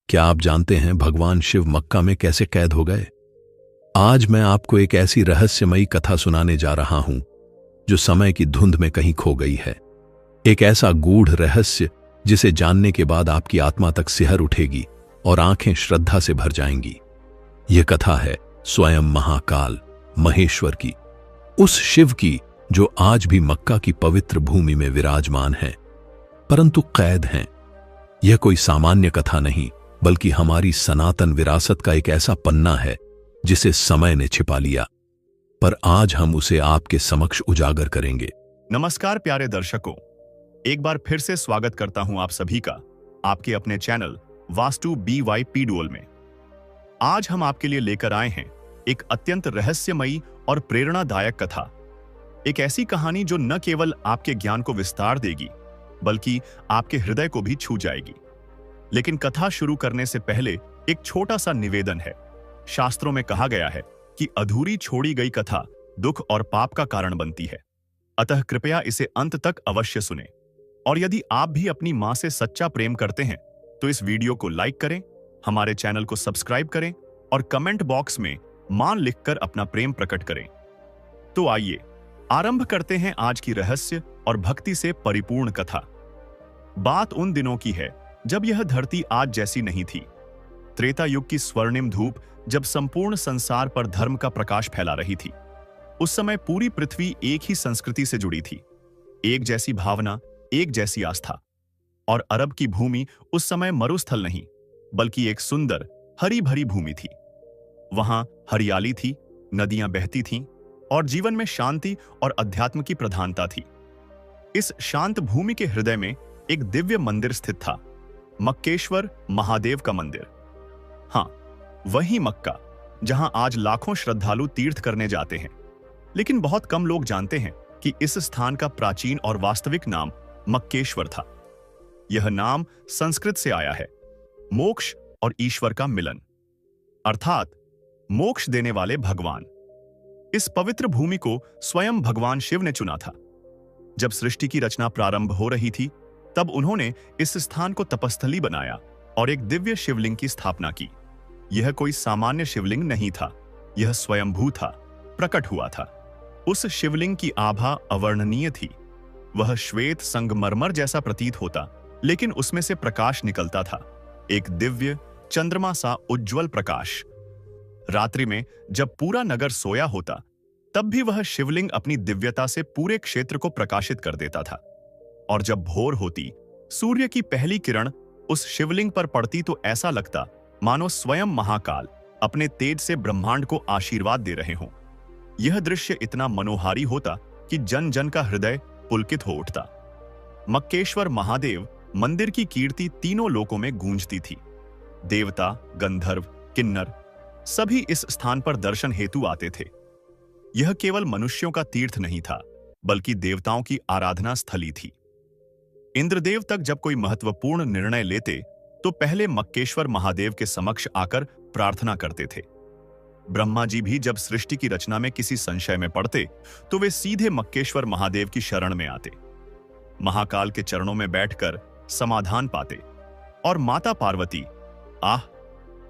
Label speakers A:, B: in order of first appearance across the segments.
A: क्या आप जानते हैं भगवान शिव मक्का में कैसे कैद हो गए? आज मैं आपको एक ऐसी रहस्यमयी कथा सुनाने जा रहा हूं जो समय की धुंध में कहीं खो गई है। एक ऐसा गूढ़ रहस्य जिसे जानने के बाद आपकी आत्मा तक सिहर उठेगी और आंखें श्रद्धा से भर जाएंगी। यह कथा है स्वयं महाकाल महेश्वर की, उस शिव की जो आज भी मक्का की पवित्र भूमि में विराजमान है, परंतु कैद हैं। यह कोई सामान्य कथा नहीं, बल्कि हमारी सनातन विरासत का एक ऐसा पन्ना है जिसे समय ने छिपा लिया, पर आज हम उसे आपके समक्ष उजागर करेंगे।
B: नमस्कार प्यारे दर्शकों, एक बार फिर से स्वागत करता हूं आप सभी का आपके अपने चैनल वास्तु BYP डुअल में। आज हम आपके लिए लेकर आए हैं एक अत्यंत रहस्यमयी और प्रेरणादायक कथा। एक ऐसी कहानी जो न केवल आपके ज्ञान को विस्तार देगी, बल्कि आपके हृदय को भी छू जाएगी। लेकिन कथा शुरू करने से पहले एक छोटा सा निवेदन है। शास्त्रों में कहा गया है कि अधूरी छोड़ी गई कथा दुख और पाप का कारण बनती है। अतः कृपया इसे अंत तक अवश्य सुनें। और यदि आप भी अपनी मां से सच्चा प्रेम करते हैं तो इस वीडियो को लाइक करें, हमारे चैनल को सब्सक्राइब करें और कमेंट बॉक्स में मां लिखकर अपना प्रेम प्रकट करें। तो आइए आरंभ करते हैं आज की रहस्य और भक्ति से परिपूर्ण कथा। बात उन दिनों की है जब यह धरती आज जैसी नहीं थी। त्रेता युग की स्वर्णिम धूप जब संपूर्ण संसार पर धर्म का प्रकाश फैला रही थी। उस समय पूरी पृथ्वी एक ही संस्कृति से जुड़ी थी, एक जैसी भावना, एक जैसी आस्था। और अरब की भूमि उस समय मरुस्थल नहीं, बल्कि एक सुंदर हरी भरी भूमि थी। वहां हरियाली थी, नदियां बहती थीं और जीवन में शांति और अध्यात्म की प्रधानता थी। इस शांत भूमि के हृदय में एक दिव्य मंदिर स्थित था, मक्केश्वर महादेव का मंदिर। हां, वही मक्का जहां आज लाखों श्रद्धालु तीर्थ करने जाते हैं। लेकिन बहुत कम लोग जानते हैं कि इस स्थान का प्राचीन और वास्तविक नाम मक्केश्वर था। यह नाम संस्कृत से आया है, मोक्ष और ईश्वर का मिलन, अर्थात मोक्ष देने वाले भगवान। इस पवित्र भूमि को स्वयं भगवान शिव ने चुना था। जब सृष्टि की रचना प्रारंभ हो रही थी, तब उन्होंने इस स्थान को तपस्थली बनाया और एक दिव्य शिवलिंग की स्थापना की। यह कोई सामान्य शिवलिंग नहीं था, यह स्वयंभू था, प्रकट हुआ था। उस शिवलिंग की आभा अवर्णनीय थी। वह श्वेत संगमरमर जैसा प्रतीत होता, लेकिन उसमें से प्रकाश निकलता था, एक दिव्य चंद्रमा सा उज्ज्वल प्रकाश। रात्रि में जब पूरा नगर सोया होता, तब भी वह शिवलिंग अपनी दिव्यता से पूरे क्षेत्र को प्रकाशित कर देता था। और जब भोर होती, सूर्य की पहली किरण उस शिवलिंग पर पड़ती तो ऐसा लगता मानो स्वयं महाकाल अपने तेज से ब्रह्मांड को आशीर्वाद दे रहे हों। यह दृश्य इतना मनोहारी होता कि जन जन का हृदय पुलकित हो उठता। मक्केश्वर महादेव मंदिर की कीर्ति तीनों लोकों में गूंजती थी। देवता, गंधर्व, किन्नर सभी इस स्थान पर दर्शन हेतु आते थे। यह केवल मनुष्यों का तीर्थ नहीं था, बल्कि देवताओं की आराधना स्थली थी। इंद्रदेव तक जब कोई महत्वपूर्ण निर्णय लेते तो पहले मक्केश्वर महादेव के समक्ष आकर प्रार्थना करते थे। ब्रह्मा जी भी जब सृष्टि की रचना में किसी संशय में पड़ते तो वे सीधे मक्केश्वर महादेव की शरण में आते, महाकाल के चरणों में बैठकर समाधान पाते। और माता पार्वती, आह,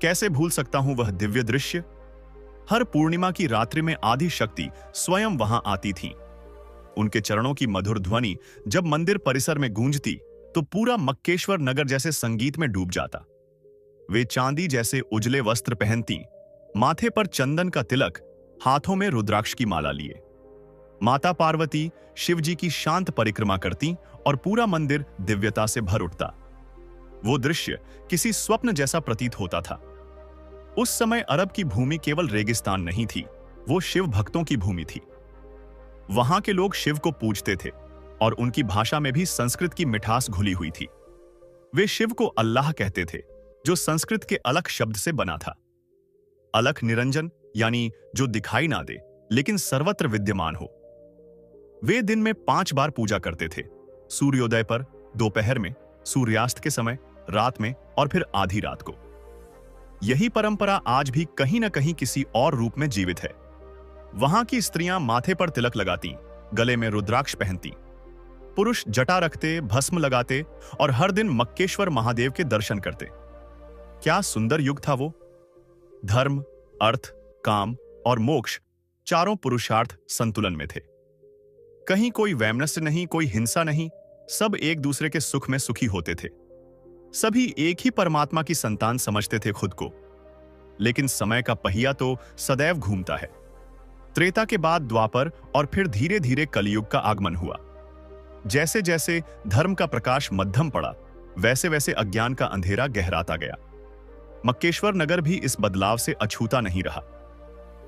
B: कैसे भूल सकता हूं वह दिव्य दृश्य। हर पूर्णिमा की रात्रि में आदि शक्ति स्वयं वहां आती थीं। उनके चरणों की मधुर ध्वनि जब मंदिर परिसर में गूंजती तो पूरा मक्केश्वर नगर जैसे संगीत में डूब जाता। वे चांदी जैसे उजले वस्त्र पहनती, माथे पर चंदन का तिलक, हाथों में रुद्राक्ष की माला लिए। माता पार्वती शिव जी की शांत परिक्रमा करती और पूरा मंदिर दिव्यता से भर उठता। वो दृश्य किसी स्वप्न जैसा प्रतीत होता था। उस समय अरब की भूमि केवल रेगिस्तान नहीं थी, वो शिव भक्तों की भूमि थी। वहां के लोग शिव को पूजते थे और उनकी भाषा में भी संस्कृत की मिठास घुली हुई थी। वे शिव को अल्लाह कहते थे, जो संस्कृत के अलख शब्द से बना था। अलख निरंजन यानी जो दिखाई ना दे लेकिन सर्वत्र विद्यमान हो। वे दिन में 5 बार पूजा करते थे, सूर्योदय पर, दोपहर में, सूर्यास्त के समय, रात में और फिर आधी रात को। यही परंपरा आज भी कहीं न कहीं किसी और रूप में जीवित है। वहां की स्त्रियां माथे पर तिलक लगाती, गले में रुद्राक्ष पहनती, पुरुष जटा रखते, भस्म लगाते और हर दिन मक्केश्वर महादेव के दर्शन करते। क्या सुंदर युग था वो। धर्म, अर्थ, काम और मोक्ष चारों पुरुषार्थ संतुलन में थे। कहीं कोई वैमनस्य नहीं, कोई हिंसा नहीं, सब एक दूसरे के सुख में सुखी होते थे। सभी एक ही परमात्मा की संतान समझते थे खुद को। लेकिन समय का पहिया तो सदैव घूमता है। त्रेता के बाद द्वापर और फिर धीरे धीरे कलयुग का आगमन हुआ। जैसे जैसे धर्म का प्रकाश मध्यम पड़ा, वैसे वैसे अज्ञान का अंधेरा गहराता गया। मक्केश्वर नगर भी इस बदलाव से अछूता नहीं रहा।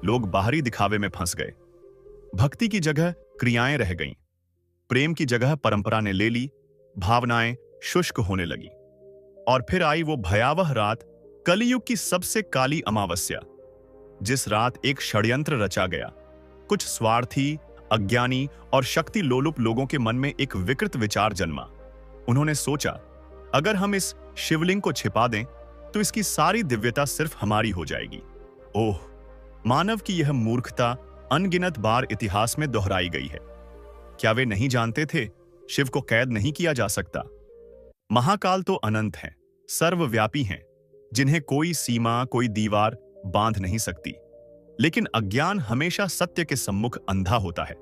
B: लोग बाहरी दिखावे में फंस गए। भक्ति की जगह क्रियाएं रह गईं। प्रेम की जगह परंपरा ने ले ली। भावनाएं शुष्क होने लगी। और फिर आई वो भयावह रात, कलियुग की सबसे काली अमावस्या, जिस रात एक षड्यंत्र रचा गया। कुछ स्वार्थी, अज्ञानी और शक्ति लोलुप लोगों के मन में एक विकृत विचार जन्मा। उन्होंने सोचा, अगर हम इस शिवलिंग को छिपा दें तो इसकी सारी दिव्यता सिर्फ हमारी हो जाएगी। ओह, मानव की यह मूर्खता अनगिनत बार इतिहास में दोहराई गई है। क्या वे नहीं जानते थे शिव को कैद नहीं किया जा सकता? महाकाल तो अनंत हैं, सर्वव्यापी हैं, जिन्हें कोई सीमा, कोई दीवार बांध नहीं सकती। लेकिन अज्ञान हमेशा सत्य के सम्मुख अंधा होता है।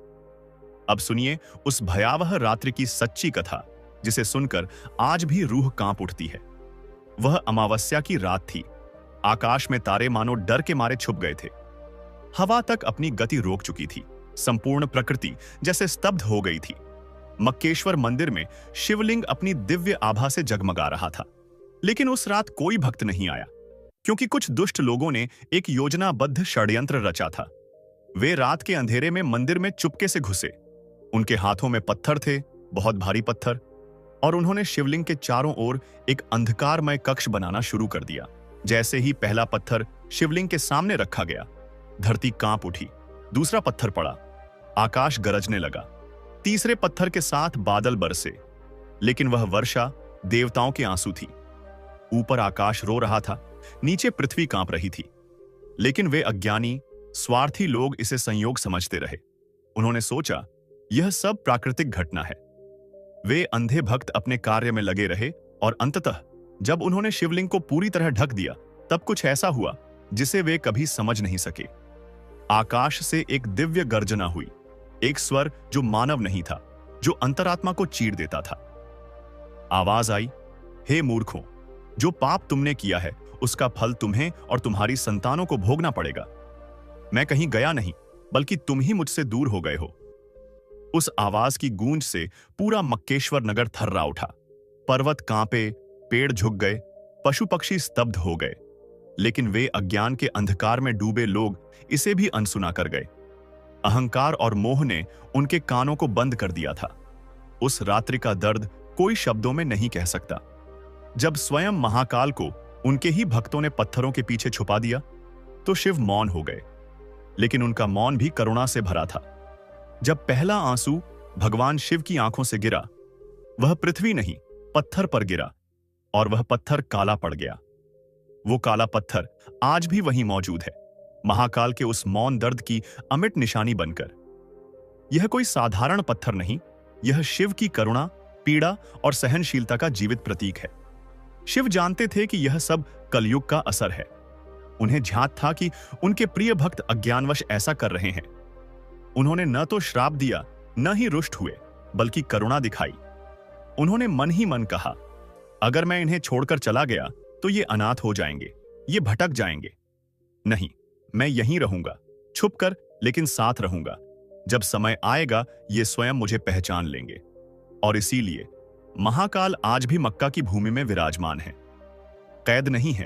B: अब सुनिए उस भयावह रात्रि की सच्ची कथा, जिसे सुनकर आज भी रूह कांप उठती है। वह अमावस्या की रात थी। आकाश में तारे मानो डर के मारे छुप गए थे। हवा तक अपनी गति रोक चुकी थी। संपूर्ण प्रकृति जैसे स्तब्ध हो गई थी। मक्केश्वर मंदिर में शिवलिंग अपनी दिव्य आभा से जगमगा रहा था। लेकिन उस रात कोई भक्त नहीं आया, क्योंकि कुछ दुष्ट लोगों ने एक योजनाबद्ध षड्यंत्र रचा था। वे रात के अंधेरे में मंदिर में चुपके से घुसे। उनके हाथों में पत्थर थे, बहुत भारी पत्थर, और उन्होंने शिवलिंग के चारों ओर एक अंधकारमय कक्ष बनाना शुरू कर दिया। जैसे ही पहला पत्थर शिवलिंग के सामने रखा गया, धरती कांप उठी। दूसरा पत्थर पड़ा, आकाश गरजने लगा। तीसरे पत्थर के साथ बादल बरसे, लेकिन वह वर्षा देवताओं के आंसू थी। ऊपर आकाश रो रहा था, नीचे पृथ्वी कांप रही थी। लेकिन वे अज्ञानी, स्वार्थी लोग इसे संयोग समझते रहे। उन्होंने सोचा, यह सब प्राकृतिक घटना है। वे अंधे भक्त अपने कार्य में लगे रहे, और अंततः जब उन्होंने शिवलिंग को पूरी तरह ढक दिया, तब कुछ ऐसा हुआ जिसे वे कभी समझ नहीं सके। आकाश से एक दिव्य गर्जना हुई, एक स्वर जो मानव नहीं था, जो अंतरात्मा को चीर देता था। आवाज आई, हे मूर्खों, जो पाप तुमने किया है उसका फल तुम्हें और तुम्हारी संतानों को भोगना पड़ेगा। मैं कहीं गया नहीं, बल्कि तुम ही मुझसे दूर हो गए हो। उस आवाज की गूंज से पूरा मक्केश्वर नगर थर्रा उठा। पर्वत कांपे, पेड़ झुक गए, पशु पक्षी स्तब्ध हो गए। लेकिन वे अज्ञान के अंधकार में डूबे लोग इसे भी अनसुना कर गए। अहंकार और मोह ने उनके कानों को बंद कर दिया था। उस रात्रि का दर्द कोई शब्दों में नहीं कह सकता। जब स्वयं महाकाल को उनके ही भक्तों ने पत्थरों के पीछे छुपा दिया, तो शिव मौन हो गए। लेकिन उनका मौन भी करुणा से भरा था। जब पहला आंसू भगवान शिव की आंखों से गिरा, वह पृथ्वी नहीं, पत्थर पर गिरा, और वह पत्थर काला पड़ गया। वो काला पत्थर आज भी वहीं मौजूद है, महाकाल के उस मौन दर्द की अमिट निशानी बनकर। यह कोई साधारण पत्थर नहीं, यह शिव की करुणा, पीड़ा और सहनशीलता का जीवित प्रतीक है। शिव जानते थे कि यह सब कलयुग का असर है। उन्हें झांक था कि उनके प्रिय भक्त अज्ञानवश ऐसा कर रहे हैं। उन्होंने न तो श्राप दिया, न ही रुष्ट हुए, बल्कि करुणा दिखाई। उन्होंने मन ही मन कहा, अगर मैं इन्हें छोड़कर चला गया तो ये अनाथ हो जाएंगे, ये भटक जाएंगे। नहीं, मैं यहीं रहूंगा, छुपकर लेकिन साथ रहूंगा। जब समय आएगा ये स्वयं मुझे पहचान लेंगे। और इसीलिए महाकाल आज भी मक्का की भूमि में विराजमान है। कैद नहीं है,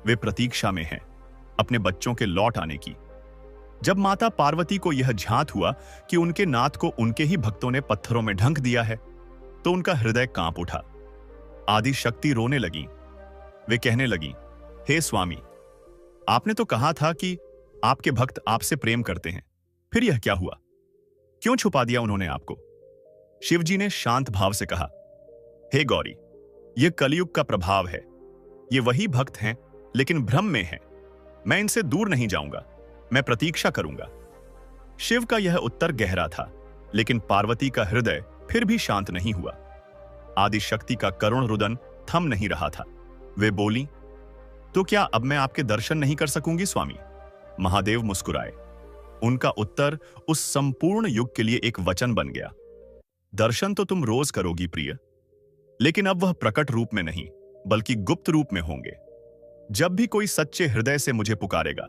B: वे प्रतीक्षा में हैं अपने बच्चों के लौट आने की। जब माता पार्वती को यह झांत हुआ कि उनके नाथ को उनके ही भक्तों ने पत्थरों में ढंक दिया है, तो उनका हृदय कांप उठा। आदि शक्ति रोने लगी। वे कहने लगी, हे स्वामी, आपने तो कहा था कि आपके भक्त आपसे प्रेम करते हैं, फिर यह क्या हुआ? क्यों छुपा दिया उन्होंने आपको? शिवजी ने शांत भाव से कहा, हे गौरी, यह कलयुग का प्रभाव है। ये वही भक्त हैं, लेकिन भ्रम में हैं। मैं इनसे दूर नहीं जाऊंगा, मैं प्रतीक्षा करूंगा। शिव का यह उत्तर गहरा था, लेकिन पार्वती का हृदय फिर भी शांत नहीं हुआ। आदि शक्ति का करुण रुदन थम नहीं रहा था। वे बोली, तो क्या अब मैं आपके दर्शन नहीं कर सकूंगी स्वामी? महादेव मुस्कुराए। उनका उत्तर उस संपूर्ण युग के लिए एक वचन बन गया। दर्शन तो तुम रोज करोगी प्रिय, लेकिन अब वह प्रकट रूप में नहीं बल्कि गुप्त रूप में होंगे। जब भी कोई सच्चे हृदय से मुझे पुकारेगा,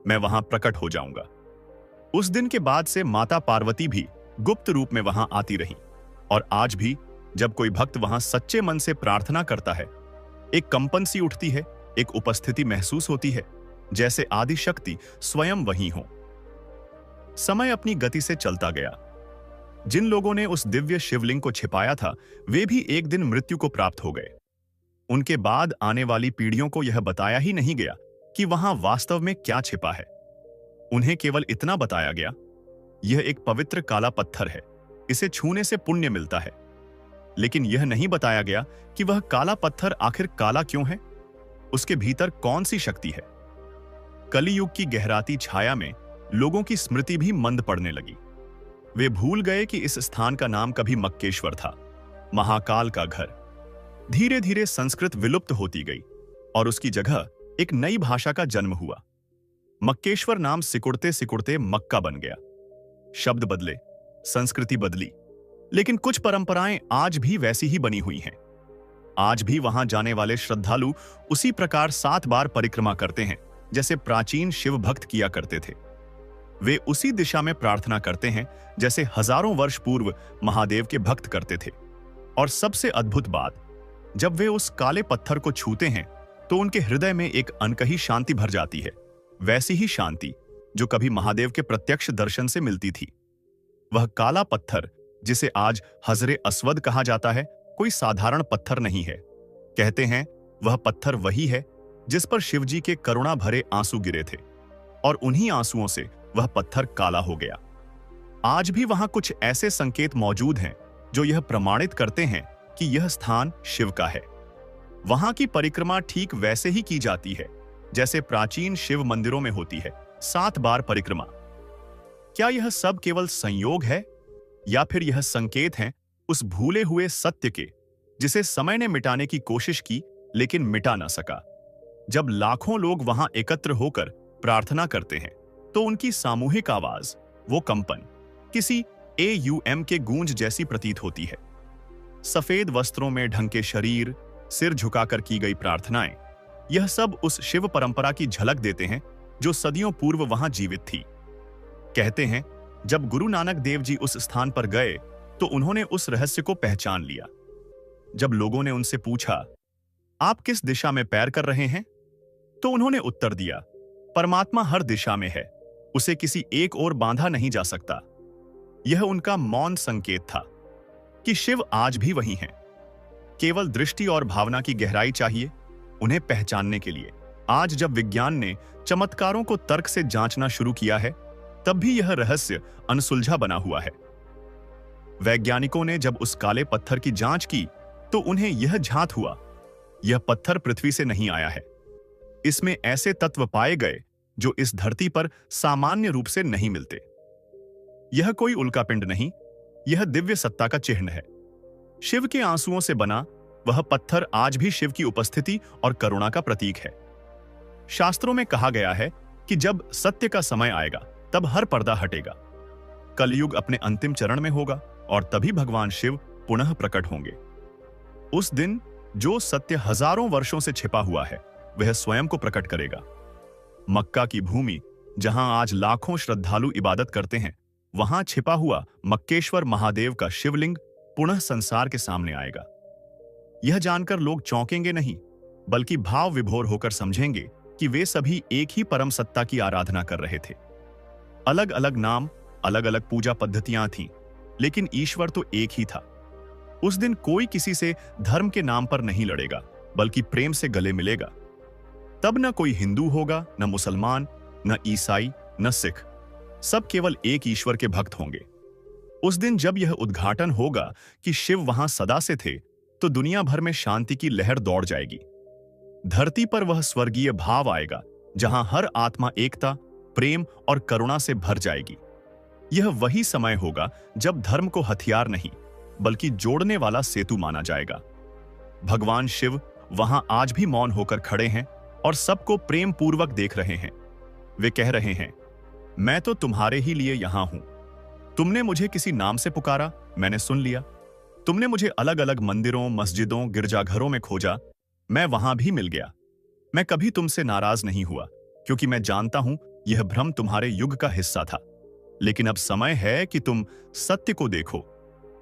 B: मैं वहां प्रकट हो जाऊंगा। उस दिन के बाद से माता पार्वती भी गुप्त रूप में वहां आती रही, और आज भी जब कोई भक्त वहां सच्चे मन से प्रार्थना करता है, एक कंपन सी उठती है, एक उपस्थिति महसूस होती है, जैसे आदि शक्ति स्वयं वहीं हो। समय अपनी गति से चलता गया। जिन लोगों ने उस दिव्य शिवलिंग को छिपाया था, वे भी एक दिन मृत्यु को प्राप्त हो गए। उनके बाद आने वाली पीढ़ियों को यह बताया ही नहीं गया कि वहां वास्तव में क्या छिपा है। उन्हें केवल इतना बताया गया, यह एक पवित्र काला पत्थर है, इसे छूने से पुण्य मिलता है। लेकिन यह नहीं बताया गया कि वह काला पत्थर आखिर काला क्यों है, उसके भीतर कौन सी शक्ति है। कलियुग की गहराती छाया में लोगों की स्मृति भी मंद पड़ने लगी। वे भूल गए कि इस स्थान का नाम कभी मक्केश्वर था, महाकाल का घर। धीरे धीरे संस्कृत विलुप्त होती गई और उसकी जगह एक नई भाषा का जन्म हुआ। मक्केश्वर नाम सिकुड़ते सिकुड़ते मक्का बन गया। शब्द बदले, संस्कृति बदली, लेकिन कुछ परंपराएं आज भी वैसी ही बनी हुई हैं। आज भी वहां जाने वाले श्रद्धालु उसी प्रकार 7 बार परिक्रमा करते हैं जैसे प्राचीन शिव भक्त किया करते थे। वे उसी दिशा में प्रार्थना करते हैं जैसे हजारों वर्ष पूर्व महादेव के भक्त करते थे। और सबसे अद्भुत बात, जब वे उस काले पत्थर को छूते हैं तो उनके हृदय में एक अनकही शांति भर जाती है, वैसी ही शांति जो कभी महादेव के प्रत्यक्ष दर्शन से मिलती थी। वह काला पत्थर, जिसे आज हजरे अस्वद कहा जाता है, कोई साधारण पत्थर नहीं है। कहते हैं वह पत्थर वही है जिस पर शिवजी के करुणा भरे आंसू गिरे थे, और उन्हीं आंसुओं से वह पत्थर काला हो गया। आज भी वहां कुछ ऐसे संकेत मौजूद हैं जो यह प्रमाणित करते हैं कि यह स्थान शिव का है। वहां की परिक्रमा ठीक वैसे ही की जाती है जैसे प्राचीन शिव मंदिरों में होती है, 7 बार परिक्रमा। क्या यह सब केवल संयोग है, या फिर यह संकेत हैं उस भूले हुए सत्य के, जिसे समय ने मिटाने की कोशिश की लेकिन मिटा ना सका? जब लाखों लोग वहां एकत्र होकर प्रार्थना करते हैं तो उनकी सामूहिक आवाज, वो कंपन, किसी AUM के गूंज जैसी प्रतीत होती है। सफेद वस्त्रों में ढंके शरीर, सिर झुकाकर की गई प्रार्थनाएं, यह सब उस शिव परंपरा की झलक देते हैं जो सदियों पूर्व वहां जीवित थी। कहते हैं जब गुरु नानक देव जी उस स्थान पर गए तो उन्होंने उस रहस्य को पहचान लिया। जब लोगों ने उनसे पूछा, आप किस दिशा में पैर कर रहे हैं, तो उन्होंने उत्तर दिया, परमात्मा हर दिशा में है, उसे किसी एक ओर बांधा नहीं जा सकता। यह उनका मौन संकेत था कि शिव आज भी वही हैं। केवल दृष्टि और भावना की गहराई चाहिए उन्हें पहचानने के लिए। आज जब विज्ञान ने चमत्कारों को तर्क से जांचना शुरू किया है, तब भी यह रहस्य अनसुलझा बना हुआ है। वैज्ञानिकों ने जब उस काले पत्थर की जांच की तो उन्हें यह झांत हुआ, यह पत्थर पृथ्वी से नहीं आया है। इसमें ऐसे तत्व पाए गए जो इस धरती पर सामान्य रूप से नहीं मिलते। यह कोई उल्कापिंड नहीं, यह दिव्य सत्ता का चिन्ह है। शिव के आंसुओं से बना वह पत्थर आज भी शिव की उपस्थिति और करुणा का प्रतीक है। शास्त्रों में कहा गया है कि जब सत्य का समय आएगा तब हर पर्दा हटेगा। कलयुग अपने अंतिम चरण में होगा और तभी भगवान शिव पुनः प्रकट होंगे। उस दिन जो सत्य हजारों वर्षों से छिपा हुआ है वह स्वयं को प्रकट करेगा। मक्का की भूमि, जहां आज लाखों श्रद्धालु इबादत करते हैं, वहां छिपा हुआ मक्केश्वर महादेव का शिवलिंग पुनः संसार के सामने आएगा। यह जानकर लोग चौंकेंगे नहीं, बल्कि भाव विभोर होकर समझेंगे कि वे सभी एक ही परम सत्ता की आराधना कर रहे थे। अलग अलग नाम, अलग अलग पूजा पद्धतियां थीं, लेकिन ईश्वर तो एक ही था। उस दिन कोई किसी से धर्म के नाम पर नहीं लड़ेगा, बल्कि प्रेम से गले मिलेगा। तब न कोई हिंदू होगा, न मुसलमान, न ईसाई, न सिख, सब केवल एक ईश्वर के भक्त होंगे। उस दिन जब यह उद्घाटन होगा कि शिव वहां सदा से थे, तो दुनिया भर में शांति की लहर दौड़ जाएगी। धरती पर वह स्वर्गीय भाव आएगा जहां हर आत्मा एकता, प्रेम और करुणा से भर जाएगी। यह वही समय होगा जब धर्म को हथियार नहीं, बल्कि जोड़ने वाला सेतु माना जाएगा। भगवान शिव वहां आज भी मौन होकर खड़े हैं, और सबको प्रेम पूर्वक देख रहे हैं। वे कह रहे हैं, मैं तो तुम्हारे ही लिए यहां हूं। तुमने मुझे किसी नाम से पुकारा, मैंने सुन लिया। तुमने मुझे अलग अलग मंदिरों, मस्जिदों, गिरजाघरों में खोजा, मैं वहां भी मिल गया। मैं कभी तुमसे नाराज नहीं हुआ, क्योंकि मैं जानता हूं यह भ्रम तुम्हारे युग का हिस्सा था। लेकिन अब समय है कि तुम सत्य को देखो।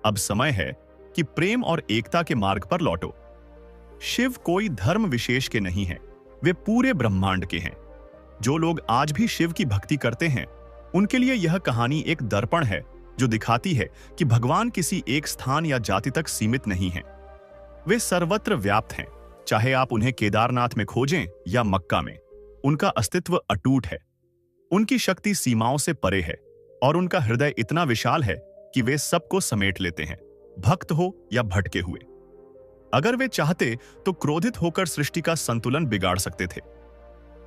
B: अब समय है कि प्रेम और एकता के मार्ग पर लौटो। शिव कोई धर्म विशेष के नहीं हैं, वे पूरे ब्रह्मांड के हैं। जो लोग आज भी शिव की भक्ति करते हैं, उनके लिए यह कहानी एक दर्पण है जो दिखाती है कि भगवान किसी एक स्थान या जाति तक सीमित नहीं हैं। वे सर्वत्र व्याप्त हैं, चाहे आप उन्हें केदारनाथ में खोजें या मक्का में। उनका अस्तित्व अटूट है, उनकी शक्ति सीमाओं से परे है और उनका हृदय इतना विशाल है कि वे सबको समेट लेते हैं, भक्त हो या भटके हुए। अगर वे चाहते तो क्रोधित होकर सृष्टि का संतुलन बिगाड़ सकते थे,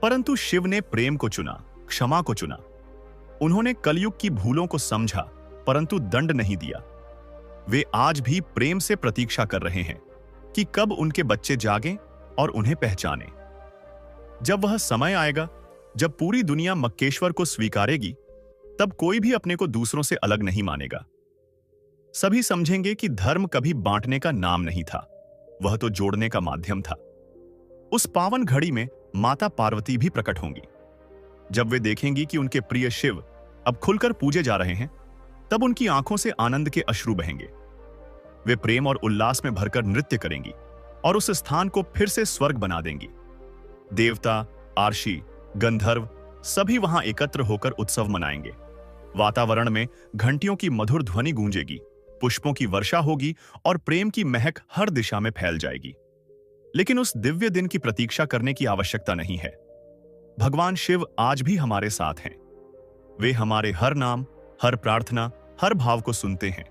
B: परंतु शिव ने प्रेम को चुना, क्षमा को चुना। उन्होंने कलयुग की भूलों को समझा, परंतु दंड नहीं दिया। वे आज भी प्रेम से प्रतीक्षा कर रहे हैं कि कब उनके बच्चे जागें और उन्हें पहचानें। जब वह समय आएगा, जब पूरी दुनिया मक्केश्वर को स्वीकारेगी, तब कोई भी अपने को दूसरों से अलग नहीं मानेगा। सभी समझेंगे कि धर्म कभी बांटने का नाम नहीं था, वह तो जोड़ने का माध्यम था। उस पावन घड़ी में माता पार्वती भी प्रकट होंगी। जब वे देखेंगी कि उनके प्रिय शिव अब खुलकर पूजे जा रहे हैं, तब उनकी आंखों से आनंद के अश्रु बहेंगे। वे प्रेम और उल्लास में भरकर नृत्य करेंगी और उस स्थान को फिर से स्वर्ग बना देंगी। देवता, आर्षि, गंधर्व सभी वहां एकत्र होकर उत्सव मनाएंगे। वातावरण में घंटियों की मधुर ध्वनि गूंजेगी, पुष्पों की वर्षा होगी और प्रेम की महक हर दिशा में फैल जाएगी। लेकिन उस दिव्य दिन की प्रतीक्षा करने की आवश्यकता नहीं है। भगवान शिव आज भी हमारे साथ हैं। वे हमारे हर नाम, हर प्रार्थना, हर भाव को सुनते हैं।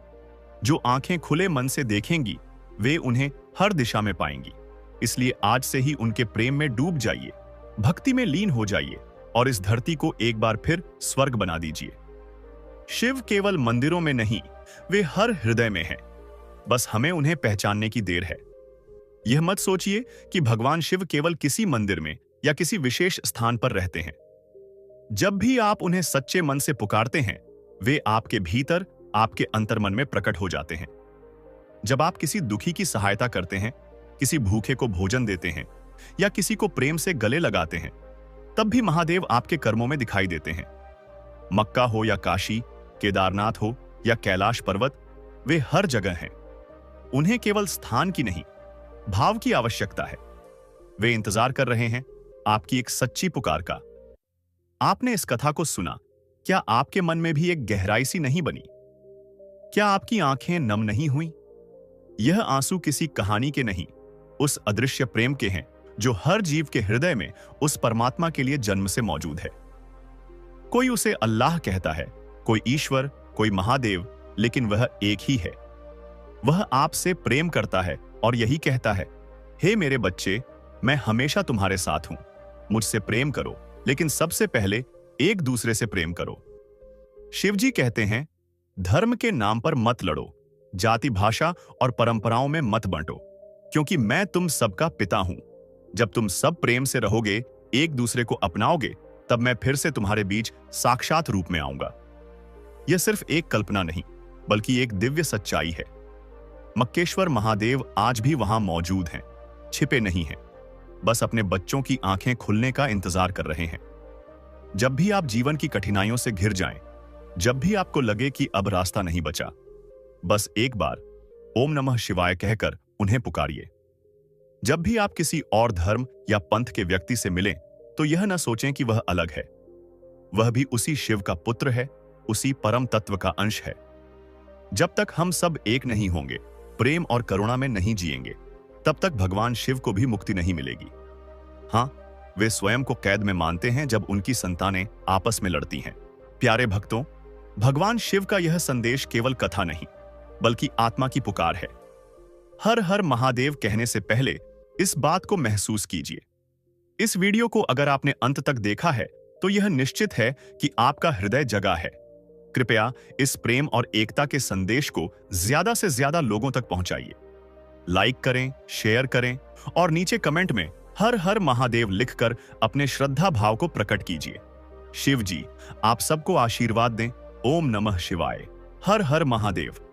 B: जो आंखें खुले मन से देखेंगी, वे उन्हें हर दिशा में पाएंगी। इसलिए आज से ही उनके प्रेम में डूब जाइए, भक्ति में लीन हो जाइए और इस धरती को एक बार फिर स्वर्ग बना दीजिए। शिव केवल मंदिरों में नहीं, वे हर हृदय में हैं। बस हमें उन्हें पहचानने की देर है। यह मत सोचिए कि भगवान शिव केवल किसी मंदिर में या किसी विशेष स्थान पर रहते हैं। जब भी आप उन्हें सच्चे मन से पुकारते हैं, वे आपके भीतर, आपके अंतर्मन में प्रकट हो जाते हैं। जब आप किसी दुखी की सहायता करते हैं, किसी भूखे को भोजन देते हैं या किसी को प्रेम से गले लगाते हैं, तब भी महादेव आपके कर्मों में दिखाई देते हैं। मक्का हो या काशी, केदारनाथ हो या कैलाश पर्वत, वे हर जगह हैं। उन्हें केवल स्थान की नहीं, भाव की आवश्यकता है। वे इंतजार कर रहे हैं आपकी एक सच्ची पुकार का। आपने इस कथा को सुना, क्या आपके मन में भी एक गहराई सी नहीं बनी? क्या आपकी आंखें नम नहीं हुई? यह आंसू किसी कहानी के नहीं, उस अदृश्य प्रेम के हैं जो हर जीव के हृदय में उस परमात्मा के लिए जन्म से मौजूद है। कोई उसे अल्लाह कहता है, कोई ईश्वर, कोई महादेव, लेकिन वह एक ही है। वह आपसे प्रेम करता है और यही कहता है, हे मेरे बच्चे, मैं हमेशा तुम्हारे साथ हूं। मुझसे प्रेम करो, लेकिन सबसे पहले एक दूसरे से प्रेम करो। शिवजी कहते हैं, धर्म के नाम पर मत लड़ो, जाति, भाषा और परंपराओं में मत बांटो, क्योंकि मैं तुम सबका पिता हूं। जब तुम सब प्रेम से रहोगे, एक दूसरे को अपनाओगे, तब मैं फिर से तुम्हारे बीच साक्षात रूप में आऊंगा। यह सिर्फ एक कल्पना नहीं, बल्कि एक दिव्य सच्चाई है। मक्केश्वर महादेव आज भी वहां मौजूद हैं, छिपे नहीं हैं, बस अपने बच्चों की आंखें खुलने का इंतजार कर रहे हैं। जब भी आप जीवन की कठिनाइयों से घिर जाएं, जब भी आपको लगे कि अब रास्ता नहीं बचा, बस एक बार ओम नमः शिवाय कहकर उन्हें पुकारिए। जब भी आप किसी और धर्म या पंथ के व्यक्ति से मिलें, तो यह न सोचें कि वह अलग है। वह भी उसी शिव का पुत्र है, उसी परम तत्व का अंश है। जब तक हम सब एक नहीं होंगे, प्रेम और करुणा में नहीं जिएंगे, तब तक भगवान शिव को भी मुक्ति नहीं मिलेगी। हां, वे स्वयं को कैद में मानते हैं जब उनकी संतानें आपस में लड़ती हैं। प्यारे भक्तों, भगवान शिव का यह संदेश केवल कथा नहीं, बल्कि आत्मा की पुकार है। हर हर महादेव कहने से पहले इस बात को महसूस कीजिए। इस वीडियो को अगर आपने अंत तक देखा है, तो यह निश्चित है कि आपका हृदय जगा है। कृपया इस प्रेम और एकता के संदेश को ज्यादा से ज्यादा लोगों तक पहुंचाइए। लाइक करें, शेयर करें और नीचे कमेंट में हर हर महादेव लिखकर अपने श्रद्धा भाव को प्रकट कीजिए। शिव जी आप सबको आशीर्वाद दें। ओम नमः शिवाय। हर हर महादेव।